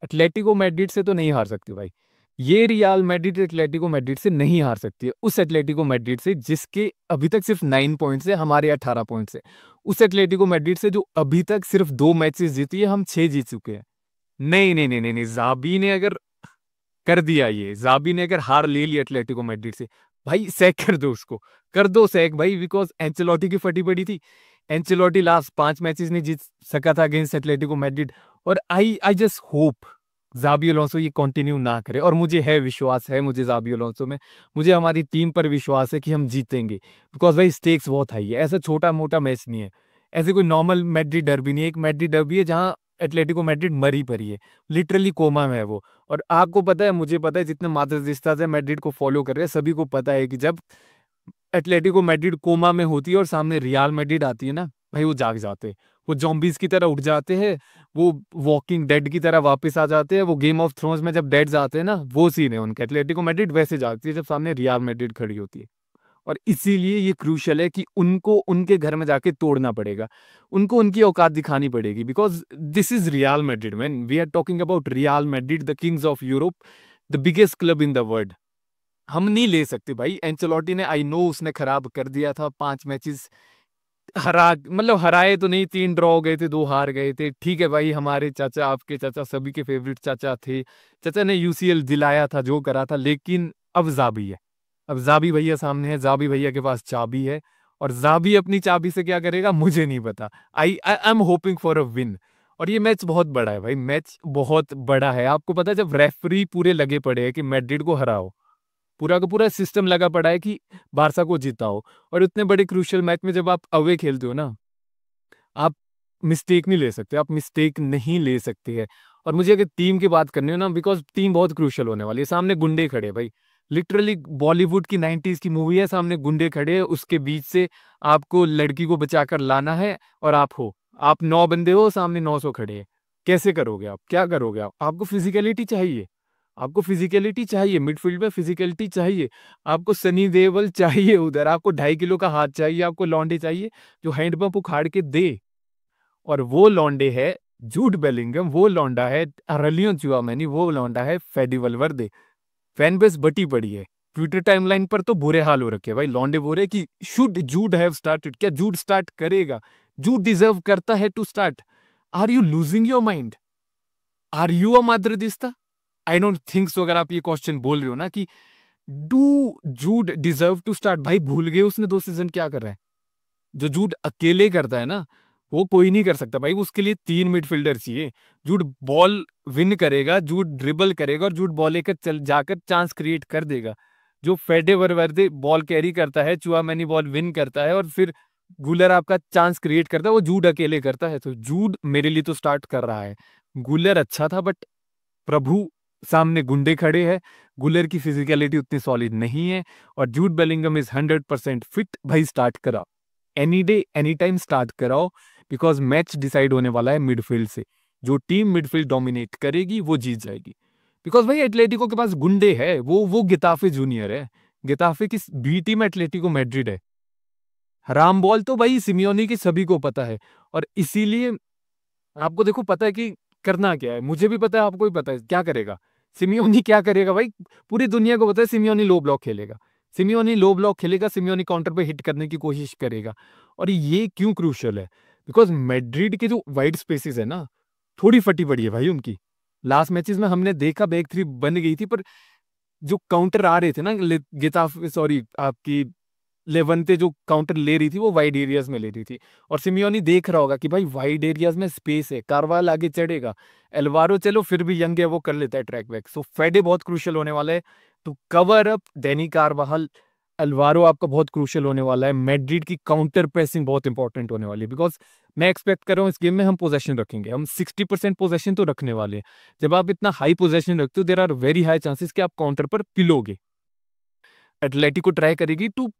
Atletico Madrid से तो नहीं हार सकती भाई। ये रियल मैड्रिड एटलेटिको मैड्रिड से नहीं हार सकती है, उस एटलेटिको मैड्रिड से जिसके अभी तक सिर्फ 9 पॉइंट्स है, हमारे 18 पॉइंट्स है। उस एटलेटिको मैड्रिड से जो अभी तक सिर्फ 2 मैचेस जीती है, हम 6 जीत चुके हैं। नहीं नहीं नहीं नहीं नहीं, जाबी ने अगर कर दिया, ये जाबी ने अगर हार ले ली एटलेटिको मैड्रिड से, भाई सैक कर दो उसको, कर दो सैक भाई, बिकॉज एंचेलोटी की फटी पड़ी थी। एंचेलोटी लास्ट 5 मैचेस नहीं जीत सका था अगेंस्ट एटलेटिको मैड्रिड। और आई आई जस्ट होप जाबी अलोंसो ये कंटिन्यू ना करे, और मुझे है विश्वास है, मुझे जाबी अलोंसो में, मुझे हमारी टीम पर विश्वास है कि हम जीतेंगे। बिकॉज भाई स्टेक्स बहुत हाई है, ऐसा छोटा मोटा मैच नहीं है, ऐसे कोई नॉर्मल मैड्रिड डर्बी नहीं है। एक मैड्रिड डर्बी है जहां एटलेटिको मैड्रिड मरी पड़ी है, लिटरली कोमा में है वो। और आपको पता है, मुझे पता है, जितने माद्रिस्ता से मैड्रिड को फॉलो कर रहे हैं सभी को पता है कि जब एटलेटिको मैड्रिड कोमा में होती है और सामने रियल मैड्रिड आती है ना, भाई वो जाग जाते हैं, वो जॉम्बीज की तरह उठ जाते हैं, वो वॉकिंग डेड की तरह वापस आ जाते हैं। वो गेम ऑफ थ्रोन्स में जब डेड्स आते हैं ना, वो सीन है उनका। एटलेटिको मैड्रिड वैसे जागती है जब सामने रियल मैड्रिड खड़ी होती है। और इसीलिए ये क्रूशल है कि उनको उनके घर में जाके तोड़ना पड़ेगा, उनको उनकी औकात दिखानी पड़ेगी। Because this is Real Madrid man, we are talking about Real Madrid, the kings of Europe, the biggest club in the world. हम नहीं ले सकते भाई। एंचेलोटी ने, आई नो, उसने खराब कर दिया था 5 मैचेस, हरा मतलब हराए तो नहीं, 3 ड्रॉ हो गए थे, 2 हार गए थे, ठीक है भाई। हमारे चाचा, आपके चाचा, सभी के फेवरेट चाचा थे, चाचा ने यूसीएल दिलाया था, जो करा था। लेकिन अब जाबी है, अब जाबी भैया सामने है, जाबी भैया के पास चाबी है। और जाबी अपनी चाबी से क्या करेगा मुझे नहीं पता। I I am hoping for a win. और ये मैच बहुत बड़ा है भाई, मैच बहुत बड़ा है। आपको पता है, जब रेफरी पूरे लगे पड़े हैं कि मैड्रिड को हराओ, पूरा का पूरा सिस्टम लगा पड़ा है कि बारसा को जिताओ, और इतने बड़े क्रूशियल मैच में जब आप अवे खेलते हो ना, आप मिस्टेक नहीं ले सकते, आप मिस्टेक नहीं ले सकते हैं। और मुझे अगर टीम की बात करनी हो ना, बिकॉज टीम बहुत क्रूशियल होने वाली है। सामने गुंडे खड़े हैं भाई, लिटरली बॉलीवुड की 90s की मूवी है, सामने गुंडे खड़े हैं, उसके बीच से आपको लड़की को बचाकर लाना है। और आप 9 बंदे हो, सामने 900 खड़े हैं। कैसे करोगे आप, क्या करोगे आप? आपको फिजिकलिटी चाहिए, आपको फिजिकलिटी चाहिए, मिडफील्ड में फिजिकलिटी चाहिए। आपको सनी देओल चाहिए उधर, आपको 2.5 किलो का हाथ चाहिए, आपको लौंडे चाहिए जो हैंडपंप उखाड़ के दे। और वो लौंडे है जूड बेलिंगम, वो लौंडा है अरलियो चुआमेनी, वो लौंडा है फेडी वलवर्दे। फैन बेस बटी पड़ी है, ट्विटर टाइमलाइन पर तो बुरे हाल हो रखे हैं भाई। लौंडे बोल रहे कि शुड जूड हैव स्टार्टेड, क्या जूड स्टार्ट करेगा? जूड डिजर्व करता है to start. Are you losing your mind? Are you a Madridista? I don't think so. अगर आप ये क्वेश्चन बोल रहे हो ना कि do Jude deserve to start, भाई भूल गए उसने 2 सीजन क्या कर रहा है? जो जूड अकेले करता है ना, वो कोई नहीं कर सकता भाई। उसके लिए 3 मिडफील्डर चाहिए। जूड बॉल विन करेगा, जूड ड्रिबल करेगा, और जूड बॉल लेकर चल जाकर चांस क्रिएट कर देगा। जो फेडे वरवर्दे बॉल कैरी करता है, चुआमेनी बॉल विन करता है, और फिर गुलर आपका चांस क्रिएट करता है, वो जूड अकेले करता है। तो जूड मेरे लिए तो स्टार्ट कर रहा है। गुलर अच्छा था, बट प्रभु सामने गुंडे खड़े हैं, गुलर की फिजिकलिटी उतनी सॉलिड नहीं है। और जूड बेलिंगम इज 100% फिट, भाई स्टार्ट करा, any day any time start कराओ। बिकॉज मैच डिसाइड होने वाला है मिडफील्ड से। जो टीम मिडफील्ड डोमिनेट करेगी वो जीत जाएगी। बिकॉज भाई एटलेटिको के पास गुंडे है, वो गिताफे जूनियर है। गिताफे की बी टीम एटलेटिको मैड्रिड है। हराम बॉल तो भाई सिमियोनी की सभी को पता है। और इसीलिए आपको देखो पता है कि करना क्या है, मुझे भी पता है, आपको भी पता है क्या करेगा सिमियोनी, क्या करेगा भाई। पूरी दुनिया को पता है सिमियोनी लो ब्लॉक खेलेगा, सिमियोनी लो ब्लॉक खेलेगा, सिमियोनी काउंटर पे हिट करने की कोशिश करेगा। और ये क्यों क्रूशियल है? बिकॉज मैड्रिड के जो वाइड स्पेसेस है ना, थोड़ी फटी पड़ी है भाई उनकी। लास्ट मैचेस में हमने देखा बैक थ्री बन गई थी, पर जो काउंटर आ रहे थे ना, गेताफ सॉरी आपकी लेवंते जो काउंटर ले रही थी, वो वाइड एरियाज में ले रही थी। और सिमियोनी देख रहा होगा कि भाई वाइड एरियाज में स्पेस है, कारवाल आगे चढ़ेगा, एल्वारो चलो फिर भी यंग है, वो कर लेता है ट्रैक बैक। सो फेडे बहुत क्रूशियल होने वाला है to cover up Dani Carvajal. Alvaro आपका बहुत क्रूशियल होने वाला है। मैड्रिड की काउंटर प्रेसिंग बहुत इंपॉर्टेंट होने वाली है। बिकॉज मैं एक्सपेक्ट कर रहा हूँ इस गेम में हम पोजेशन रखेंगे, हम 60% पोजेशन तो रखने वाले हैं। जब आप इतना हाई पोजेशन रखते हो, there are very high chances कि आप काउंटर पर पिलोगे। एटलेटिको ट्राई करेगी टू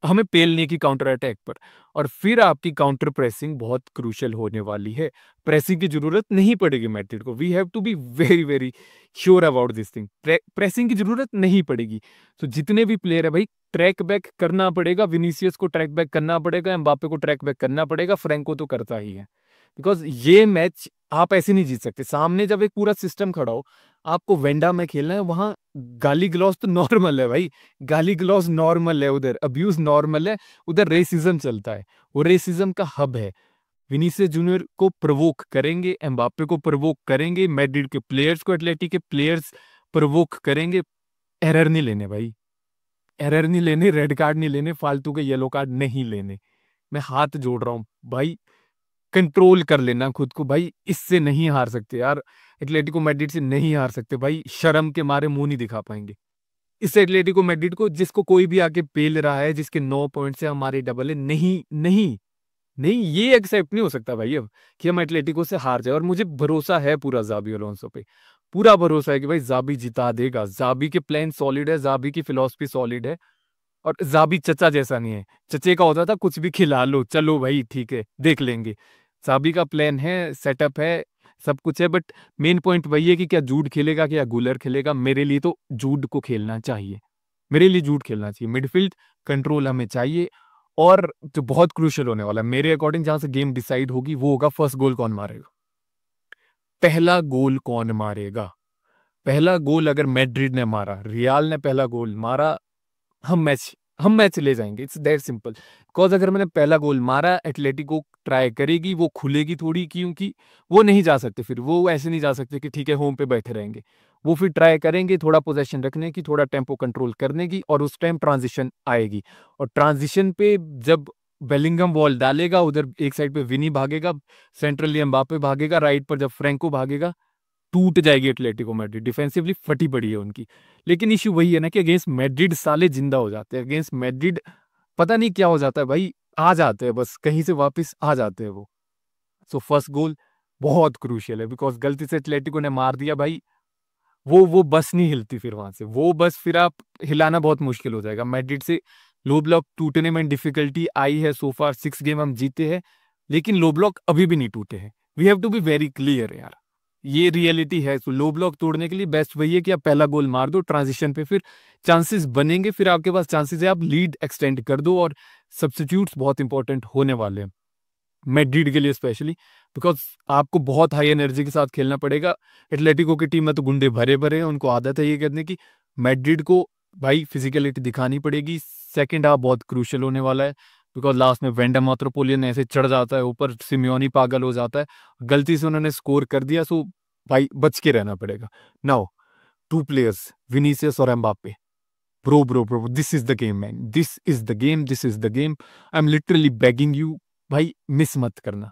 हमें पेलने की काउंटर अटैक पर। और फिर आपकी काउंटर प्रेसिंग बहुत क्रूशियल होने वाली है। प्रेसिंग की जरूरत नहीं पड़ेगी मैड्रिड को, we have to be very very sure about this thing. Pressing की जरूरत नहीं पड़ेगी। तो जितने भी प्लेयर है भाई, ट्रैक बैक करना पड़ेगा, विनीसियस को ट्रैक बैक करना पड़ेगा, एम्बापे को ट्रैक बैक करना पड़ेगा, फ्रैंको तो करता ही है। बिकॉज ये मैच आप ऐसे नहीं जीत सकते। सामने जब एक पूरा सिस्टम खड़ा हो, आपको वेंडा में खेलना है, वहां गाली गलौज तो नॉर्मल है भाई, गाली गलौज नॉर्मल है, उधर अब्यूज नॉर्मल है, उधर रेसिज्म चलता है, वो रेसिज्म का हब है। विनीसियस जूनियर को प्रवोक करेंगे, एम्बापे को प्रवोक करेंगे, मैड्रिड के प्लेयर्स को, एटलेटिक के प्लेयर्स प्रवोक करेंगे। एरर नहीं लेने भाई, एरर नहीं लेने, रेड कार्ड नहीं लेने, फालतू के येलो कार्ड नहीं लेने। मैं हाथ जोड़ रहा हूँ भाई, कंट्रोल कर लेना खुद को भाई, इससे नहीं हार सकते यार, एटलेटिको मैड्रिड से नहीं हार सकते भाई, शर्म के मारे मुंह नहीं दिखा पाएंगे इस एटलेटिको मैड्रिड को, जिसको कोई भी आके पेल रहा है, जिसके 9 पॉइंट से हमारे डबल है। नहीं नहीं नहीं, ये एक्सेप्ट नहीं हो सकता भाई अब कि हम एटलेटिको से हार जाए। और मुझे भरोसा है पूरा जाबी अलोंसो पे, पूरा भरोसा है कि भाई जाबी जिता देगा, जाबी के प्लान सॉलिड है, जाबी की फिलॉसफी सॉलिड है। और जाबी चचा जैसा नहीं है, चचे का होता था कुछ भी खिला लो, चलो भाई ठीक है देख लेंगे। जाबी का प्लान है, सेटअप है, सब कुछ है, बट मेन पॉइंट वही है कि क्या जूड खेलेगा, क्या गुलर खेलेगा। मेरे लिए तो जूड को खेलना चाहिए, मेरे लिए जूड खेलना चाहिए। मिडफील्ड कंट्रोल हमें चाहिए। और जो बहुत क्रूशियल होने वाला है मेरे अकॉर्डिंग, जहां से गेम डिसाइड होगी, वो होगा फर्स्ट गोल कौन मारेगा, पहला गोल कौन मारेगा। पहला गोल अगर मैड्रिड ने मारा, रियाल ने पहला गोल मारा, हम मैच ले जाएंगे। It's that simple. बिकॉज अगर मैंने पहला गोल मारा, एटलेटिको ट्राई करेगी, वो खुलेगी थोड़ी, क्योंकि वो नहीं जा सकते, फिर वो ऐसे नहीं जा सकते कि ठीक है होम पे बैठे रहेंगे। वो फिर ट्राई करेंगे थोड़ा पोजेशन रखने की, थोड़ा टेम्पो कंट्रोल करने की, और उस टाइम ट्रांजिशन आएगी। और ट्रांजिशन पे जब बेलिंगम बॉल डालेगा, उधर एक साइड पे विनी भागेगा, सेंट्रली एम्बापे भागेगा, राइट पर जब फ्रैंको भागेगा, टूट जाएगी एटलेटिको मैड्रिड। डिफेंसिवली फटी पड़ी है उनकी। लेकिन इश्यू वही है ना कि अगेंस्ट मैड्रिड साले जिंदा हो जाते हैं, अगेंस्ट मैड्रिड पता नहीं क्या हो जाता है भाई, आ जाते हैं बस, कहीं से वापस आ जाते हैं वो। सो फर्स्ट गोल बहुत क्रूशियल है, बिकॉज गलती से एटलेटिको ने मार दिया भाई, वो बस नहीं हिलती फिर वहां से, वो बस फिर आप हिलाना बहुत मुश्किल हो जाएगा। मैड्रिड से लो ब्लॉक टूटने में डिफिकल्टी आई है, सो फार 6 गेम हम जीते हैं, लेकिन लो ब्लॉक अभी भी नहीं टूटे हैं। We have to be very clear यार, ये रियलिटी है। तो लो ब्लॉक तोड़ने के लिए बेस्ट वही है कि आप पहला गोल मार दो, ट्रांजिशन पे फिर चांसेस बनेंगे, फिर आपके पास चांसेस है, आप लीड एक्सटेंड कर दो। और सब्स्टिट्यूट्स बहुत इंपॉर्टेंट होने वाले हैं मैड्रिड के लिए स्पेशली, बिकॉज आपको बहुत हाई एनर्जी के साथ खेलना पड़ेगा। एटलेटिको की टीम में तो गुंडे भरे भरे हैं, उनको आदत है ये करने की। मैड्रिड को भाई फिजिकलिटी दिखानी पड़ेगी। सेकेंड हाफ बहुत क्रूशियल होने वाला है, बिकॉज लास्ट में वेंडा मात्रोपोलियन ऐसे चढ़ जाता है ऊपर, सिमियोनी पागल हो जाता है, गलती से उन्होंने स्कोर कर दिया। सो भाई बच के रहना पड़ेगा। नाउ 2 प्लेयर्स, विनीसियस और Mbappe, bro this is the game man, this is the game, this is the game. I am literally begging you भाई, मिस मत करना,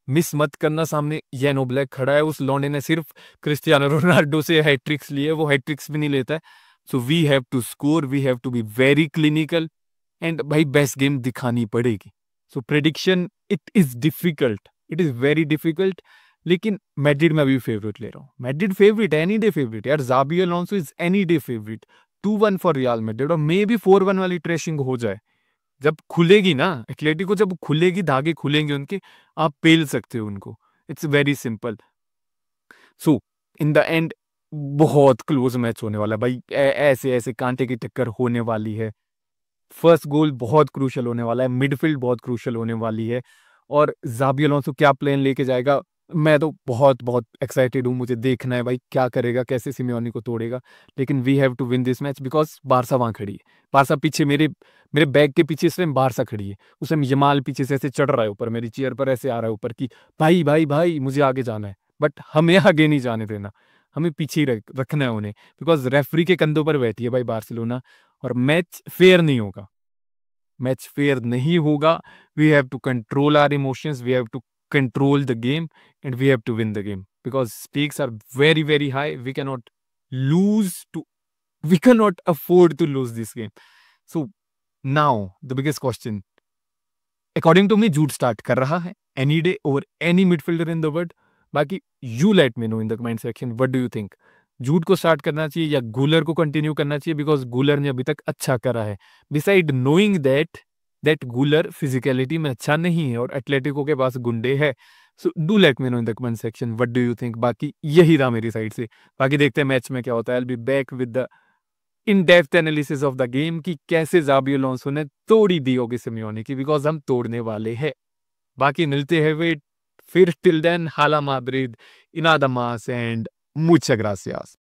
मिस मत करना। सामने येनो ब्लैक खड़ा है, उस लौंडे ने सिर्फ क्रिस्टियानो रोनाल्डो से हैट्रिक्स लिए, वो हैट्रिक्स भी नहीं लेता है। So we have to score, we have to be very clinical, and भाई बेस्ट गेम दिखानी पड़ेगी। So prediction it is difficult, it is very difficult, लेकिन मैड्रिड में अभी फेवरेट ले रहा हूँ। Madrid favourite, any day favourite यार, Xabi Alonso is any day favourite. 2-1 for Real Madrid, और मे बी 4-1 वाली ट्रेशिंग हो जाए। जब खुलेगी ना एटलेटिको, जब खुलेगी, धागे खुलेंगे उनके, आप पेल सकते हो उनको। It's very simple. So in the end बहुत क्लोज मैच होने वाला है भाई, ऐसे ऐसे कांटे की टक्कर होने वाली है। फर्स्ट गोल बहुत क्रूशल होने वाला है, मिडफील्ड बहुत क्रूशल होने वाली है, और जाबी अलोंसो क्या प्लान लेके जाएगा, मैं तो बहुत बहुत एक्साइटेड हूँ। मुझे देखना है भाई क्या करेगा, कैसे सिमियोनी को तोड़ेगा। लेकिन we have to win this match, because Barca वहां खड़ी है, बारसा पीछे, मेरे मेरे बैग के पीछे इस टाइम बारसा खड़ी है। उस टाइम यमाल पीछे से ऐसे चढ़ रहा है ऊपर, मेरी चेयर पर ऐसे आ रहा है ऊपर की भाई भाई भाई मुझे आगे जाना है, बट हमें आगे नहीं जाने देना, हमें पीछे ही रखना है उन्हें, बिकॉज रेफरी के कंधों पर बैठी है भाई बार्सिलोना। और मैच फेयर नहीं होगा, मैच फेयर नहीं होगा। We have to control our emotions, we have to control the game, and we have to win the game, because stakes are very very high. Lose to we cannot afford to lose this game. So now the biggest question, according to me, Jude start कर रहा है any day over any midfielder in the world. बाकी you let me know in the comment section, what do you think? जूड को start करना चाहिए या गुलर को कंटिन्यू करना चाहिए, बिकॉज गुलर ने अभी तक अच्छा करा है, बिसाइड नोइंग दैट गुलर फिजिकलिटी में अच्छा नहीं है और एटलेटिको के पास गुंडे है। So do let me know in the comment section, what do you think. बाकी यही था मेरी साइड से, बाकी देखते हैं मैच में क्या होता है। I will be back with the in depth analysis of the game कि कैसे जाबी अलोंसो ने तोड़ी दी होगी सिमियोनी की, बिकॉज हम तोड़ने वाले हैं। बाकी मिलते हैं वे फिर टिल देन हाला माद्रिद, इनादा मास एंड मुchas gracias.